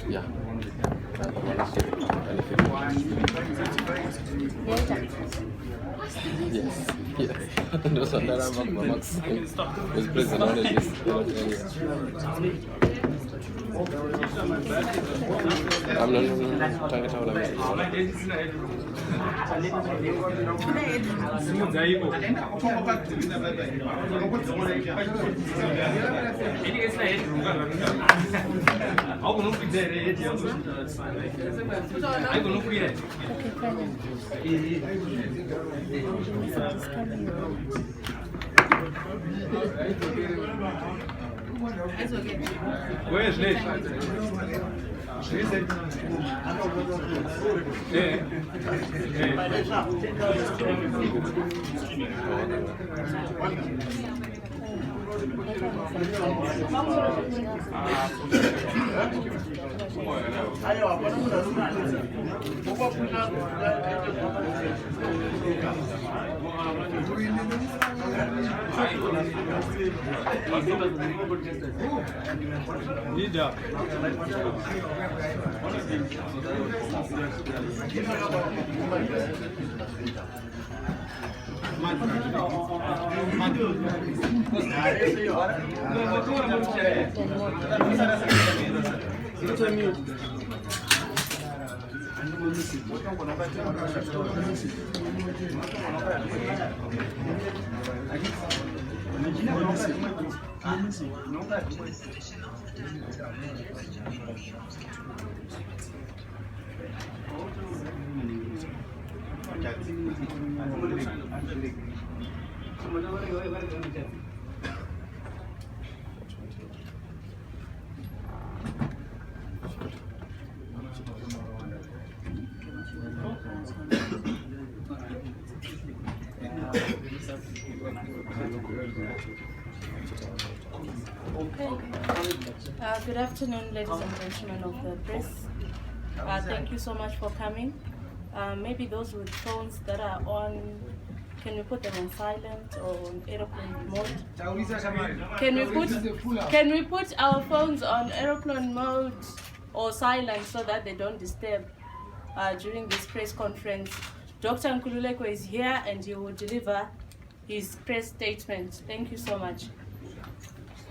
Yeah. Yes. Yes. Those are Max was present on this. I'm not trying to tell Where is Liz? Good afternoon, ladies and gentlemen of the press. Thank you so much for coming. Maybe those with phones that are on, can we put them on silent or on aeroplane mode? Can we put our phones on aeroplane mode or silent so that they don't disturb during this press conference? Dr. Nkululeko is here and he will deliver his press statement. Thank you so much.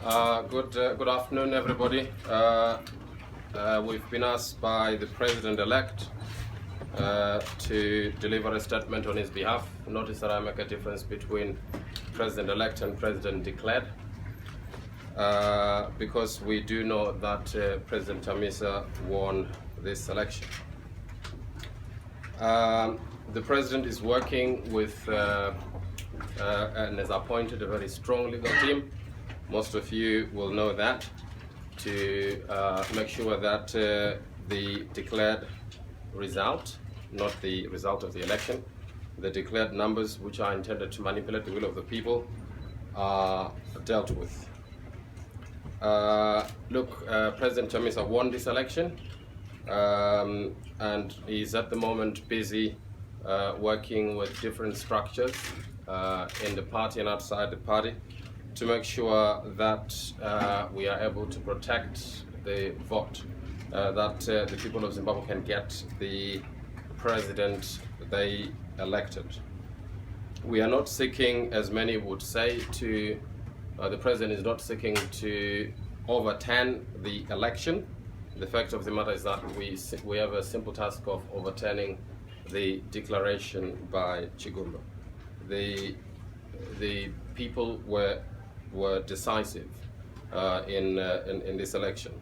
Good afternoon, everybody. We've been asked by the President-elect to deliver a statement on his behalf. Notice that I make a difference between President-elect and President-declared, because we do know that President Chamisa won this election. The President is working with and has appointed a very strong legal team. Most of you will know that, to make sure that the declared result, not the result of the election, the declared numbers which are intended to manipulate the will of the people, are dealt with. President Chamisa won this election, and is at the moment busy working with different structures in the party and outside the party to make sure that we are able to protect the vote, that the people of Zimbabwe can get the president they elected. We are not seeking, as many would say, to the president is not seeking to overturn the election. The fact of the matter is that we have a simple task of overturning the declaration by Chigumba. The people were decisive in this election.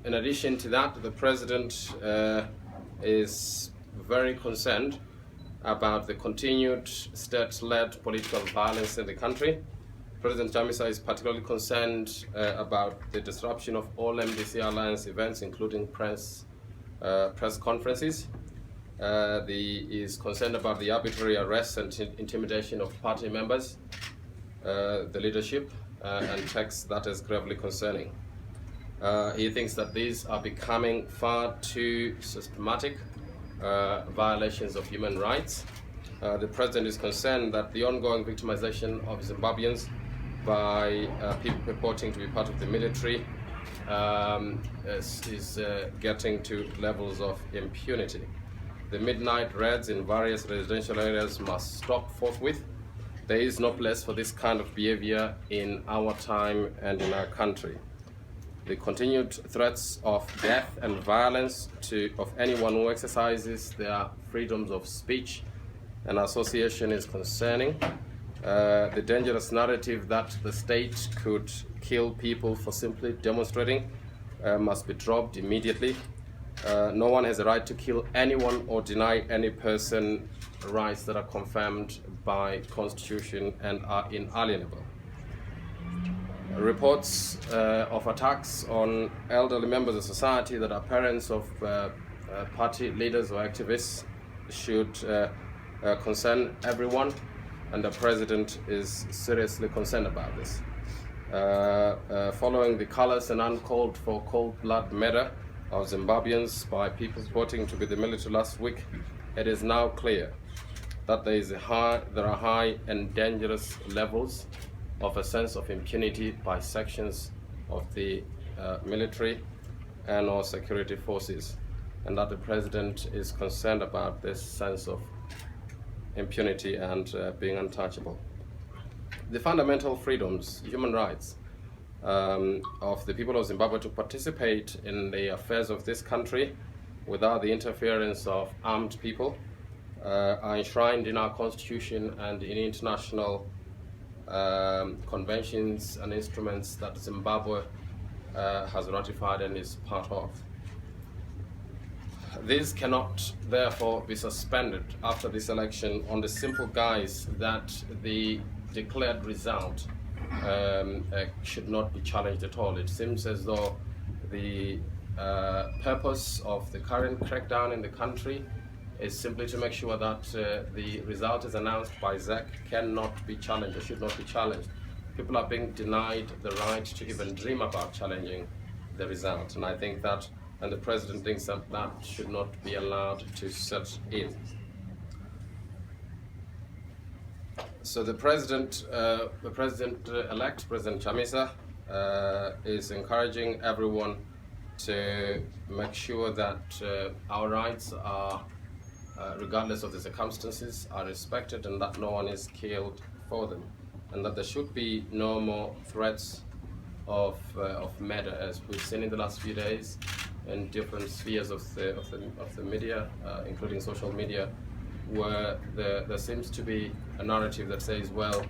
In addition to that, the President is very concerned about the continued state-led political violence in the country. President Chamisa is particularly concerned about the disruption of all MDC Alliance events, including press conferences. He is concerned about the arbitrary arrest and intimidation of party members, the leadership, and takes that as gravely concerning. He thinks that these are becoming far too systematic violations of human rights. The President is concerned that the ongoing victimization of Zimbabweans by people purporting to be part of the military is getting to levels of impunity. The midnight raids in various residential areas must stop forthwith. There is no place for this kind of behavior in our time and in our country. The continued threats of death and violence of anyone who exercises their freedoms of speech and association is concerning. The dangerous narrative that the state could kill people for simply demonstrating must be dropped immediately. No one has a right to kill anyone or deny any person rights that are confirmed by Constitution and are inalienable. Reports of attacks on elderly members of society that are parents of party leaders or activists should concern everyone, and the President is seriously concerned about this. Following the callous and uncalled for cold-blood murder of Zimbabweans by people purporting to be the military last week, it is now clear that there are high and dangerous levels of a sense of impunity by sections of the military and or security forces, and that the President is concerned about this sense of impunity and being untouchable. The fundamental freedoms, human rights of the people of Zimbabwe to participate in the affairs of this country without the interference of armed people are enshrined in our Constitution and in international conventions and instruments that Zimbabwe has ratified and is part of. These cannot therefore be suspended after this election on the simple guise that the declared result should not be challenged at all. It seems as though the purpose of the current crackdown in the country is simply to make sure that the result is announced by ZEC cannot be challenged or should not be challenged. People are being denied the right to even dream about challenging the result, and I think that, and the President thinks that that should not be allowed to set in. So the President-elect, President Chamisa, is encouraging everyone to make sure that our rights are, regardless of the circumstances, are respected and that no one is killed for them, and that there should be no more threats of murder, as we've seen in the last few days in different spheres of the media, including social media, where there seems to be a narrative that says, well,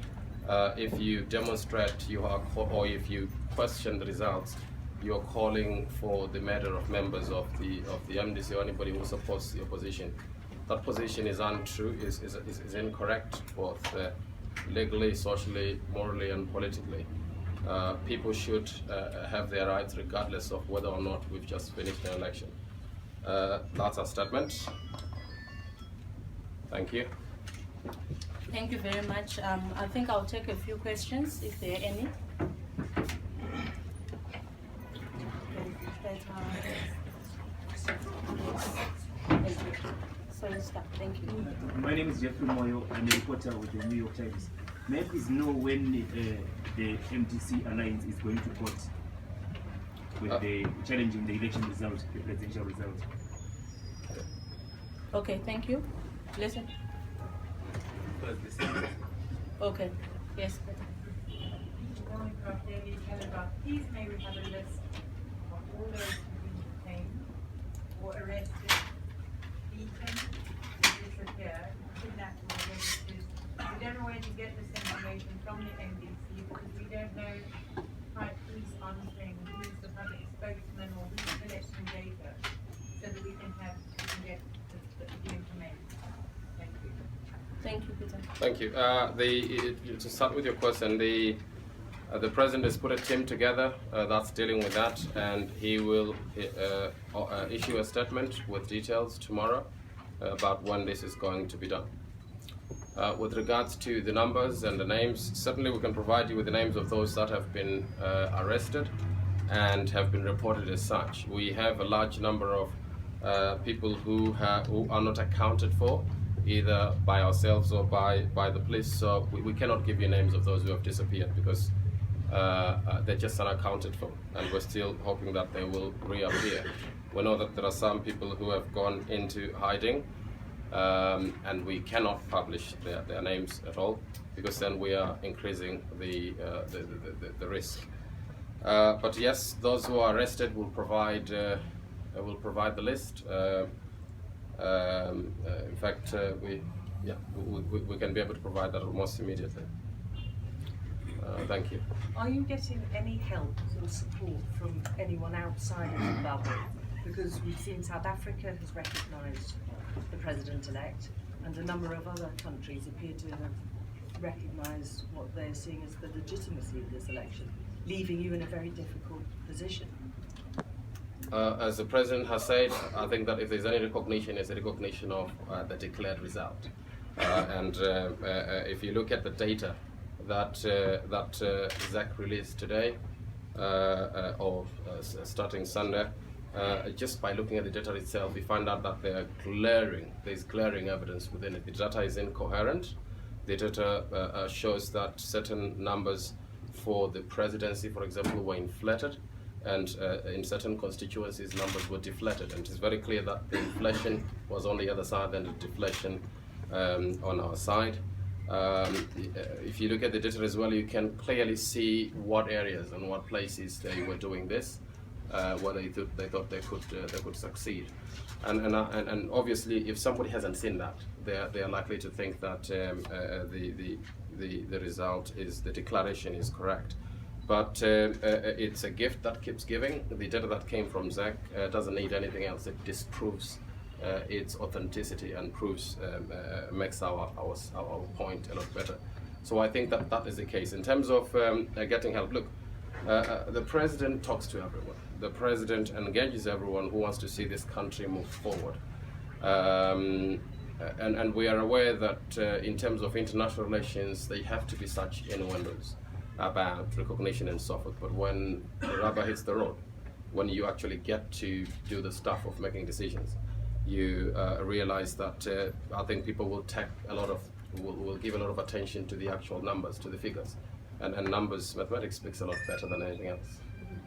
if you demonstrate or if you question the results, you're calling for the murder of members of the MDC or anybody who supports the opposition. That position is untrue, is incorrect, both legally, socially, morally, and politically. People should have their rights regardless of whether or not we've just finished an election. That's our statement. Thank you. Thank you very much. I think I'll take a few questions, if there are any. So you start. Thank you. My name is Jeffrey Moyo. I'm a reporter with the New York Times. May I please know when the MDC Alliance is going to court with the challenging the election result, the presidential result? Okay, thank you. Listen. Okay. Yes. Please may we have a list of all those who've been detained or arrested, beaten, disappeared, kidnapped or registered. We don't always get this information from the MDC because we don't know who's answering, who's the public spokesman or who's Thank you. To start with your question, the president has put a team together that's dealing with that, and he will issue a statement with details tomorrow about when this is going to be done. With regards to the numbers and the names, certainly we can provide you with the names of those that have been arrested and have been reported as such. We have a large number of people who are not accounted for, either by ourselves or by the police. So we cannot give you names of those who have disappeared because they're just unaccounted for, and we're still hoping that they will reappear. We know that there are some people who have gone into hiding, and we cannot publish their names at all because then we are increasing the risk. But yes, those who are arrested will provide the list. In fact, we can be able to provide that almost immediately. Thank you. Are you getting any help or support from anyone outside of Zimbabwe? Because we've seen South Africa has recognised the president-elect, and a number of other countries appear to have recognised what they're seeing as the legitimacy of this election, leaving you in a very difficult position. As the president has said, I think that if there's any recognition, it's a recognition of the declared result. And if you look at the data that ZAC released today, starting Sunday, just by looking at the data itself, we find out that there's glaring evidence within it. The data is incoherent. The data shows that certain numbers for the presidency, for example, were inflated, and in certain constituencies numbers were deflated, and it's very clear that the inflation was on the other side than the deflation on our side. If you look at the data as well, you can clearly see what areas and what places they were doing this, where they thought they could succeed, and obviously if somebody hasn't seen that, they are likely to think that the result is, the declaration is correct. But it's a gift that keeps giving. The data that came from ZAC doesn't need anything else. It disproves its authenticity and makes our point a lot better. So I think that is the case. In terms of getting help, look, the president talks to everyone. The president engages everyone who wants to see this country move forward. And we are aware that in terms of international relations, they have to be such innuendos about recognition and so forth, but when the rubber hits the road, when you actually get to do the stuff of making decisions, you realize that I think people will give a lot of attention to the actual numbers, to the figures, and numbers, mathematics speaks a lot better than anything else.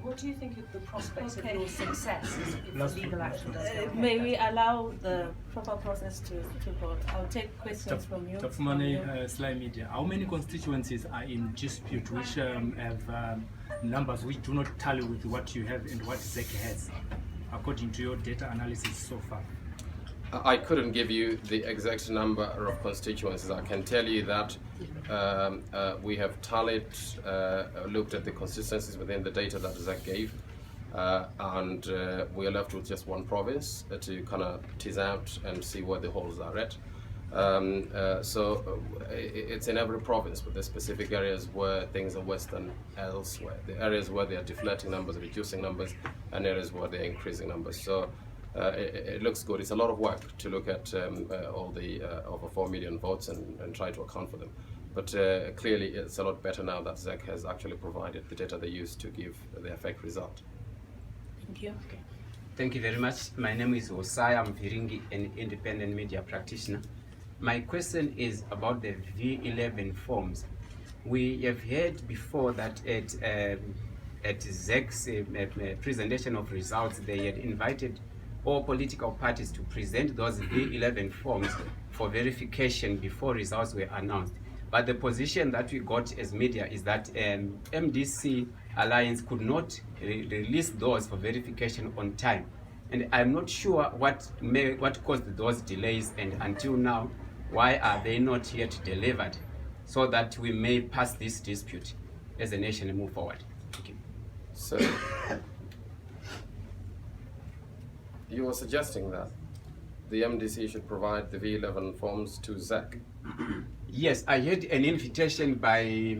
What do you think of the prospects of your success if legal action does go ahead? May we allow the proper process to hold? I'll take questions from you. Tafumani, Sly Media. How many constituencies are in dispute which have numbers which do not tally with what you have and what ZEC has, according to your data analysis so far? I couldn't give you the exact number of constituencies. I can tell you that we have tallied, looked at the consistencies within the data that ZAC gave, and we are left with just one province to kind of tease out and see where the holes are at. So it's in every province, but there's specific areas where things are worse than elsewhere. The areas where they are deflating numbers, reducing numbers, and areas where they're increasing numbers. So it looks good. It's a lot of work to look at all the over 4 million votes and try to account for them. But clearly it's a lot better now that ZAC has actually provided the data they used to give the effect result. Thank you. Okay. Thank you very much. My name is Osai. I'm Viringi, an independent media practitioner. My question is about the V11 forms. We have heard before that at ZAC's presentation of results, they had invited all political parties to present those V11 forms for verification before results were announced. But the position that we got as media is that MDC Alliance could not release those for verification on time. And I'm not sure what caused those delays, and until now, why are they not yet delivered so that we may pass this dispute as a nation and move forward? Thank you. So you were suggesting that the MDC should provide the V11 forms to ZAC? Yes, I had an invitation by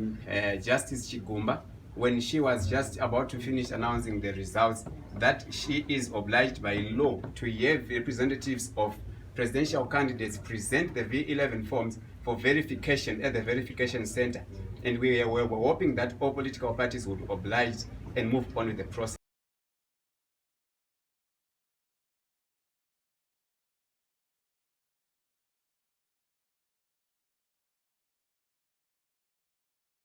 Justice Chigumba when she was just about to finish announcing the results that she is obliged by law to have representatives of presidential candidates present the V11 forms for verification at the verification center. And we were hoping that all political parties would oblige and move on with the process.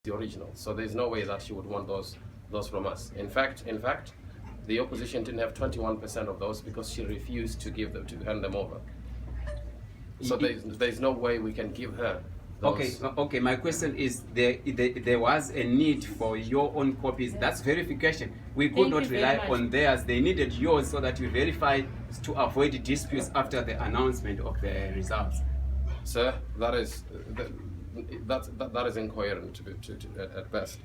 The original, so there's no way that she would want those from us. In fact, the opposition didn't have 21% of those because she refused to give them, to hand them over. So there's no way we can give her those. Okay. My question is, there was a need for your own copies. That's verification. We could not rely on theirs. They needed yours so that we verify to avoid disputes after the announcement of the results. Sir, that is incoherent at best.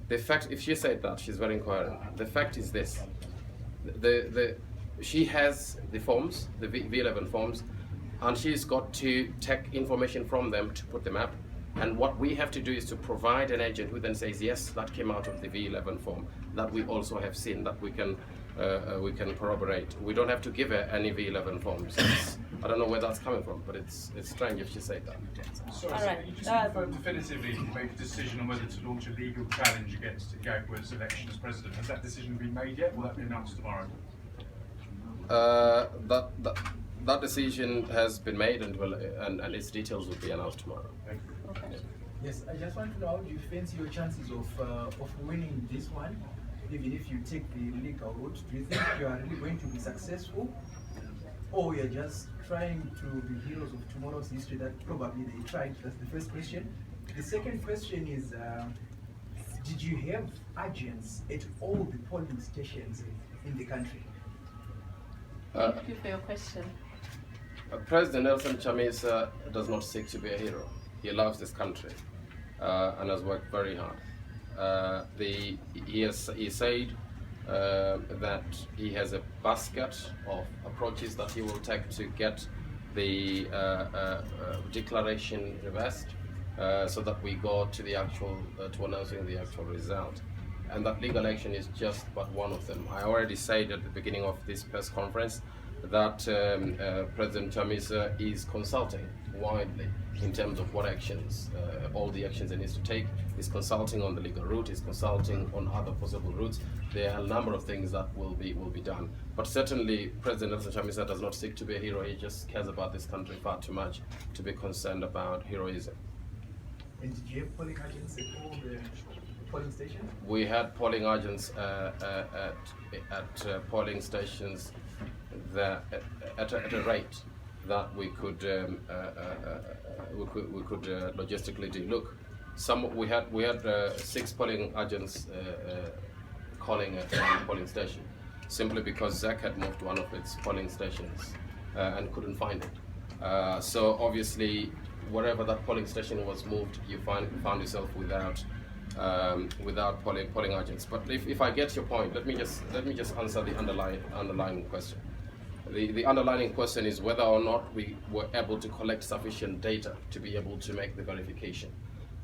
The fact, if she said that, she's very incoherent. The fact is this: she has the forms, the V11 forms, and she's got to take information from them to put them up. And what we have to do is to provide an agent who then says, yes, that came out of the V11 form, that we also have seen, that we can corroborate. We don't have to give her any V11 forms. I don't know where that's coming from, but it's strange if she said that. Sorry, All right. you just confirmed definitively to make a decision on whether to launch a legal challenge against Zimbabwean's election as president. Has that decision been made yet? Will that be announced tomorrow? That decision has been made, and its details will be announced tomorrow. Thank you. Okay. Yes, I just want to know, how do you fancy your chances of winning this one, even if you take the legal route? Do you think you are really going to be successful, or you're just trying to be heroes of tomorrow's history that probably they tried? That's the first question. The second question is, did you have agents at all the polling stations in the country? Thank you for your question. President Nelson Chamisa does not seek to be a hero. He loves this country and has worked very hard. He said that he has a basket of approaches that he will take to get the declaration reversed, so that we go to the actual to announcing the actual result. And that legal action is just but one of them. I already said at the beginning of this press conference that President Chamisa is consulting widely in terms of what actions, all the actions he needs to take. He's consulting on the legal route, he's consulting on other possible routes. There are a number of things that will be done. But certainly President Nelson Chamisa does not seek to be a hero. He just cares about this country far too much to be concerned about heroism. And did you have polling agents at all the polling stations? We had polling agents at polling stations that at a rate that we could logistically do. Look, we had 6 polling agents calling at one polling station, simply because ZEC had moved one of its polling stations and couldn't find it. So obviously, wherever that polling station was moved, you found yourself without polling agents. But if I get your point, let me just answer the underlying question. The underlying question is whether or not we were able to collect sufficient data to be able to make the verification.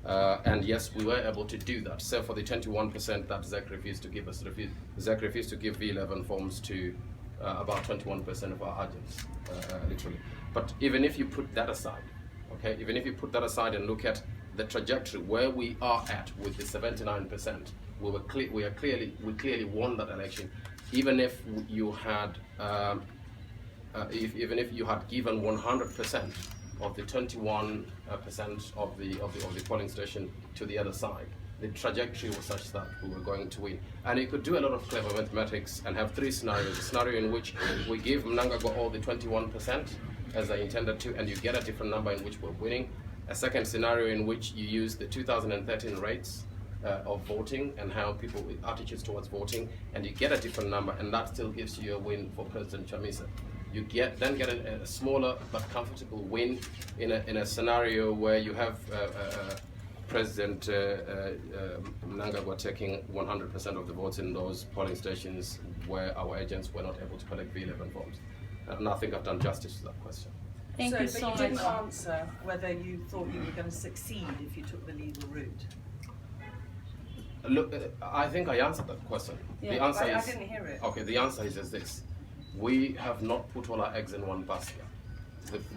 And yes, we were able to do that, except for the 21% that ZEC refused to give us. ZEC refused to give V11 forms to about 21% of our agents, literally. But even if you put that aside, okay, even if you put that aside and look at the trajectory where we are at with the 79%, we clearly won that election. Even if you had even if you had given 100% of the 21% of the polling station to the other side, the trajectory was such that we were going to win. And you could do a lot of clever mathematics and have 3 scenarios. A scenario in which we give Mnangagwa all the 21% as I intended to, and you get a different number in which we're winning. A second scenario in which you use the 2013 rates of voting and how people attitudes towards voting, and you get a different number, and that still gives you a win for President Chamisa. You then get a smaller but comfortable win in a scenario where you have President Mnangagwa taking 100% of the votes in those polling stations where our agents were not able to collect V11 forms. And I think I've done justice to that question. Thank you so but you didn't much. answer whether you thought you were going to succeed if you took the legal route. Look, I think I answered that question. Yeah. The answer I is didn't hear it. okay. The answer is this: we have not put all our eggs in one basket.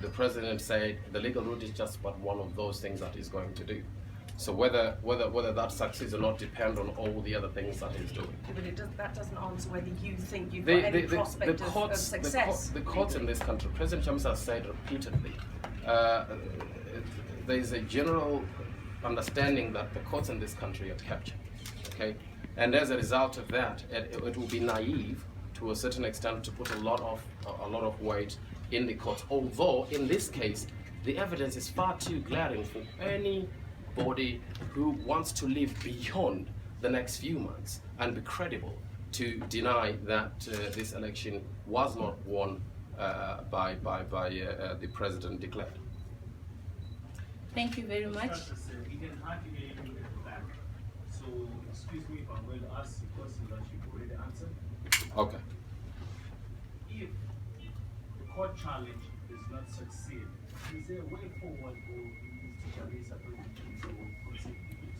The president said the legal route is just but one of those things that he's going to do. So whether that succeeds or not depend on all the other things that he's doing. But that doesn't answer whether you think you've got any prospect of success. The courts in this country, President Chamisa has said repeatedly, there is a general understanding that the courts in this country are captured. Okay, and as a result of that, it will be naive to a certain extent to put a lot of weight in the courts. Although in this case, the evidence is far too glaring for anybody who wants to live beyond the next few months and be credible to deny that this election was not won by the president declared. Thank you very much. We can hardly hear you at the back. So, excuse me if I'm going to ask the question that you've already answered. Okay. If the court challenge does not succeed, is there a way forward for Mr. Chamisa to concede defeat?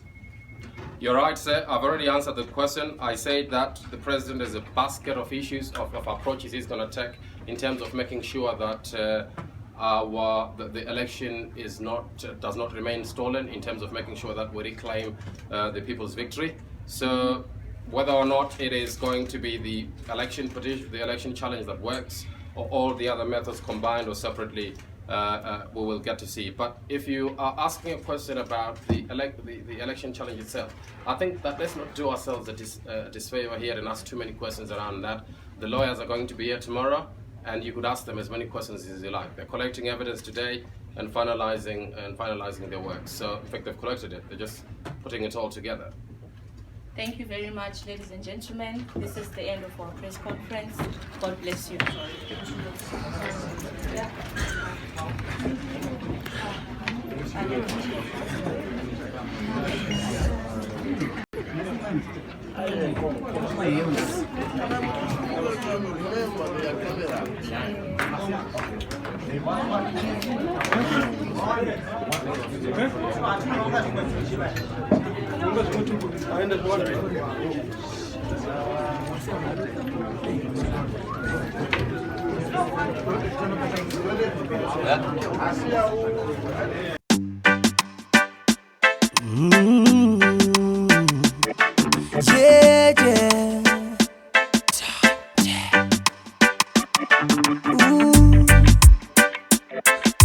You're right, sir. I've already answered the question. I said that the president has a basket of issues, of approaches he's going to take in terms of making sure that the election does not remain stolen, in terms of making sure that we reclaim the people's victory. So whether or not it is going to be the election challenge that works, or all the other methods combined or separately, we will get to see. But if you are asking a question about the election challenge itself, I think that let's not do ourselves a disfavor here and ask too many questions around that. The lawyers are going to be here tomorrow, and you could ask them as many questions as you like. They're collecting evidence today and finalizing their work. So in fact, they've collected it. They're just putting it all together. Thank you very much, ladies and gentlemen. This is the end of our press conference. God bless you.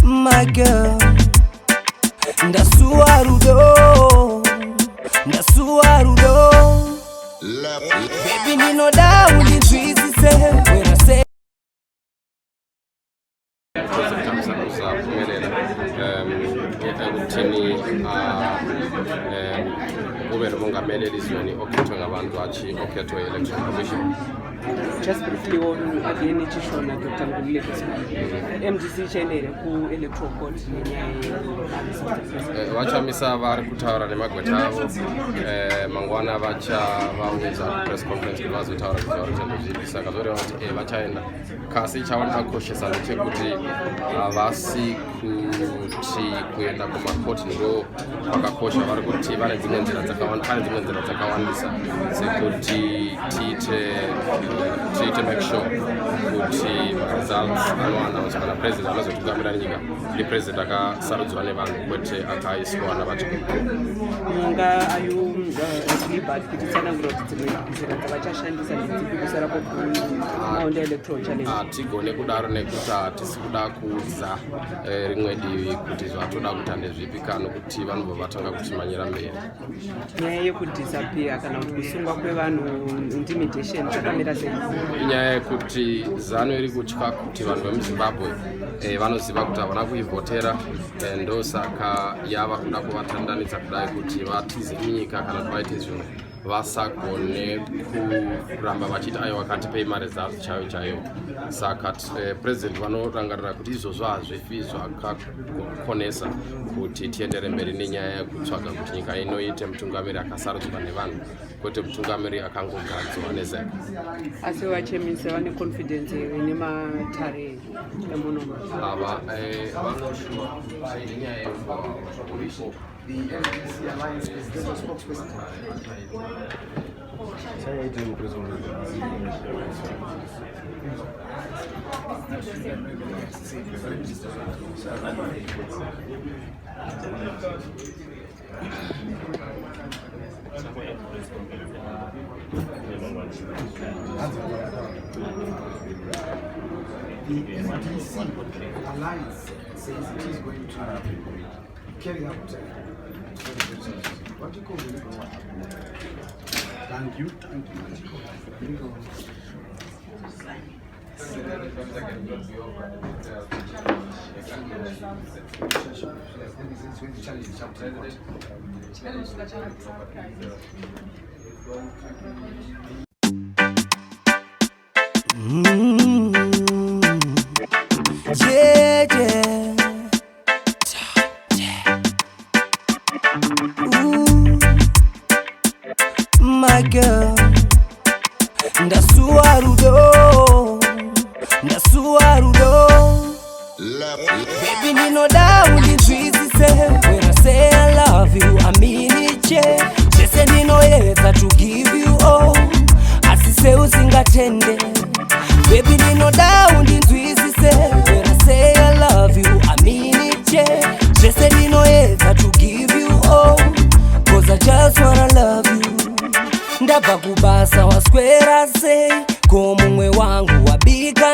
My girl, ndasuarudo. Baby, you know that when the trees say when I say. Just briefly on again ichishona Dr. MDC chainere ku electoral court Chamisa vari kutaura nemagweta avo mangwana vaunza press conference kuti vazotaura kuti varoita zvipi, saka zoreva kuti vachaenda, kasi chavanoda kukoshesa ndechekuti havasi kuti kuenda kumakoti ndo kwakakosha. Vari kuti pane dzimwe nzira dzakawandisa sekuti tiite make sure kuti results anoannounce kana president anozotungamira nyika ndi president akasarudzwa nevanhu kwete akaiswa navatyairi. Munga ayo liberal kuti tsanangura kuti dzimwe nzira dzavachashandisa ndidzipi kusara kwemaunda electoral challenge. Hatigone kudaro nekuti hatisi kuda kuudza rimwe divi kuti zvatoda kuita ndezvipi kana kuti vanhu vatanga kutimanyira mberi. Nyaya yekudisappear kana kuti kusungwa kwevanhu intimidation zvakamira sei? Inyaya yekuti zano iri kutya kuti vanhu vemuZimbabwe vanoziva kuti havana kuivhotera, ndosaka yava kuda kuvatandanidza kudai kuti vatize nyika kana kuti vaite zvimwe vasagone kuramba vachiti aiwa katipei maresults chaiwo. Saka president vanorangarira kuti izvozvo hazvifi zvakakonesa kuti tiendere mberi nenyaya yekutsvaga kuti nyika inoite mutungamiri akasarudzwa nevanhu kuti mutungamiri akangogadzwa nezeka. Asi vachemisa vane confidence nematare emunoma Ava vanoshuma nenyaya yekuuripo. The MDC Alliance Presidential Spokesperson. The MDC Alliance says it is going to carry out what do you call it? Thank you. Yeah, yeah. Ooh, my girl. Ndasuarudo. Baby, ninoda undizwisise. When I say I love you, I mean